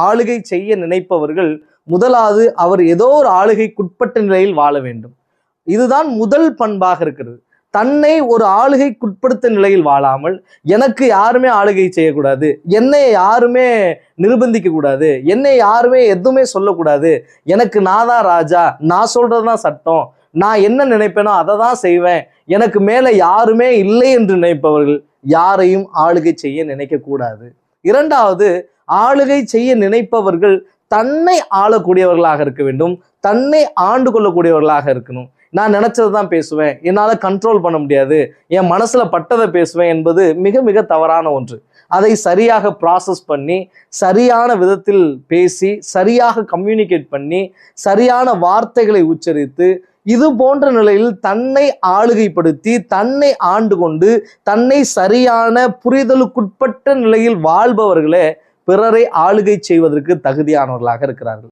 ஆளுகை செய்ய நினைப்பவர்கள் முதலாவது அவர் ஏதோ ஒரு ஆளுகைக்குட்பட்ட நிலையில் வாழ வேண்டும். இதுதான் முதல் பண்பாக இருக்கிறது. தன்னை ஒரு ஆளுகைக்குட்படுத்த நிலையில் வாழாமல், எனக்கு யாருமே ஆளுகை செய்யக்கூடாது, என்னை யாருமே நிர்பந்திக்க கூடாது, என்னை யாருமே எதுவுமே சொல்லக்கூடாது, எனக்கு நான் தான் ராஜா, நான் சொல்றதுதான் சட்டம், நான் என்ன நினைப்பேனோ அதை தான் செய்வேன், எனக்கு மேல யாருமே இல்லை என்று நினைப்பவர்கள் யாரையும் ஆளுகை செய்ய நினைக்க கூடாது. இரண்டாவது, ஆளுகை செய்ய நினைப்பவர்கள் தன்னை ஆளக்கூடியவர்களாக இருக்க வேண்டும், தன்னை ஆண்டு கொள்ளக்கூடியவர்களாக இருக்கணும். நான் நினைச்சது தான் பேசுவேன், என்னால் கண்ட்ரோல் பண்ண முடியாது, என் மனசுல பட்டதை பேசுவேன் என்பது மிக மிக தவறான ஒன்று. அதை சரியாக ப்ராசஸ் பண்ணி, சரியான விதத்தில் பேசி, சரியாக கம்யூனிகேட் பண்ணி, சரியான வார்த்தைகளை உச்சரித்து, இது போன்ற நிலையில் தன்னை ஆளுகைப்படுத்தி, தன்னை ஆண்டு கொண்டு, தன்னை சரியான புரிதலுக்குட்பட்ட நிலையில் வாழ்பவர்களே பிறரை ஆளுகை செய்வதற்கு தகுதியானவர்களாக இருக்கிறார்கள்.